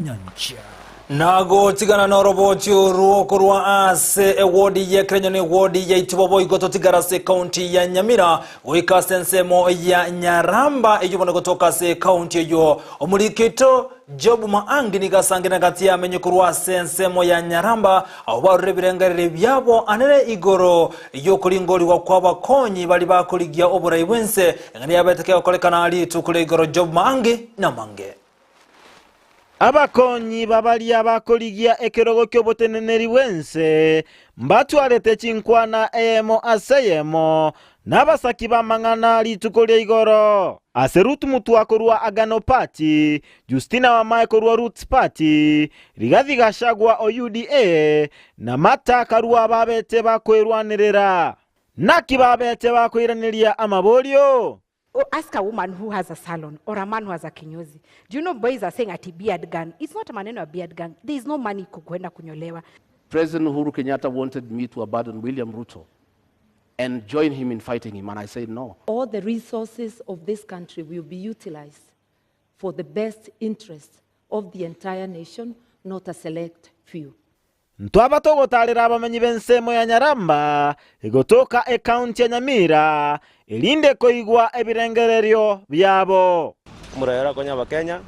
Nyanja nago tigana noroboti ruoko rwa ase ewodi ye Kenya ne wodi ya itibobo igoto tigara se county ya Nyamira wika sensemo ya Nyaramba ejubona kutoka se county yo omulikito Job Maangi nigasangina gati ya menyekurwa sensemo ya Nyaramba abaru birengerere byabo anene igoro yo kulingoli wa kwaba konyi bali bakoligia oburayi bwense ngani yabeteke okolekana ali tukule igoro Job Maangi na mange abakonyi babali abakoligia ekerogo kyoboteneneri wense mbatwalete chinkwana EYEMO aseyemo nabasaki bamangana litukolya igoro aserutu mutu akorwa agano party Justina wamae korwa roots party Rigathi Gachagua OUDA na mata karwa babete bakwerwanirira naki babete bakwiraniria amabolyo. Ask a woman who has a salon or a man who has a kinyozi. Do you know boys are saying ati beard gun? It's not a maneno of beard gun. There is no money kukwenda kunyolewa. President Uhuru Kenyatta wanted me to abandon William Ruto and join him in fighting him, and I said no. All the resources of this country will be utilized for the best interest of the entire nation, not a select few. Ntwaba togotalira abamenyi bensemo ya Nyaramba igotoka county ya Nyamira ilinde koigwa ebirengereryo byabo murayara konya bakenya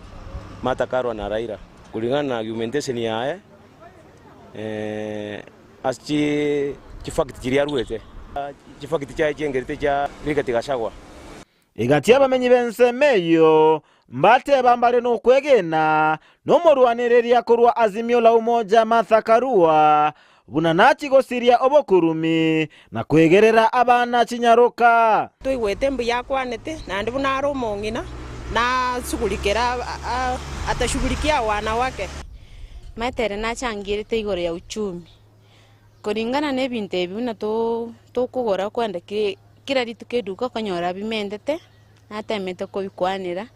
matakarwa na Raila kulingana na argumentation yae aschi chifakiti kiriarwete chifakiti cha chengerite cha Rigathi Gachagua igati abamenyi bensemeyo mbate bambale no kwegena no morwaniriria kurwa azimio la umoja mathakarua bunanachi gosiria obokurumi na kwegerera abana chinyaroka tuigwete mbu yakwanete na ndi bunaro mongina na shugulikira atashughulikia wanawake matere na changirite igoro ya uchumi kuringana ne binte bina to kugora kwenda kira ritukeduka kanyora bimendete natemete ko bikwanira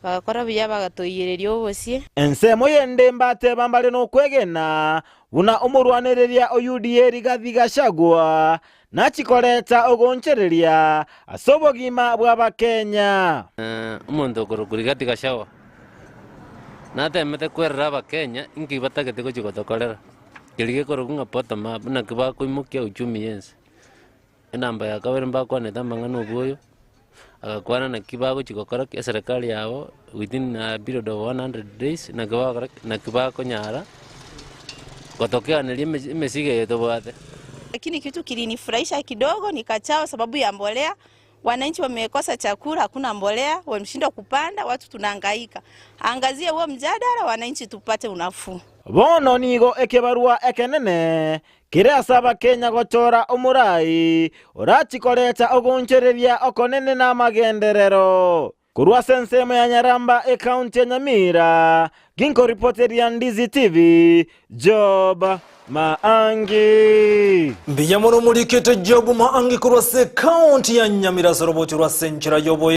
bakora biya bagatoyireria obosie ensemo yende mbate bambale no kwegena buna omurwaniriria OUDA Rigathi Gachagua nachikoleta ogonchereria asobogima bwa bakenya umuntu kuri Rigathi Gachagua natemete kwerera bakenya ingibatagete ko chikotokorera kirige korogunga pota mabuna kiba kuimukia uchumi yense enamba ya kabere mbakwane tamangano boyo akakwana na kibago chikokora kia serikali yao within a period of 100 days na kibago nyara kutokea nilimesige yeto bwate. Lakini kitu kilinifurahisha kidogo nikachao sababu ya mbolea. Wananchi wamekosa chakula, hakuna mbolea, wameshindwa kupanda, watu tunahangaika. Angazie huo mjadala wananchi tupate unafuu. Bono nigo ekebarua ekenene kire asaba Kenya gochora omurai orachikoleta ogonchereria okonene na magenderero kurwa sensemo ya Nyaramba county ya Nyamira ginko reporteria Ndizi TV Job Maangi mbiyamuro mulikete Job Maangi kurwa se county ya Nyamira soroboti rwa senchira yobo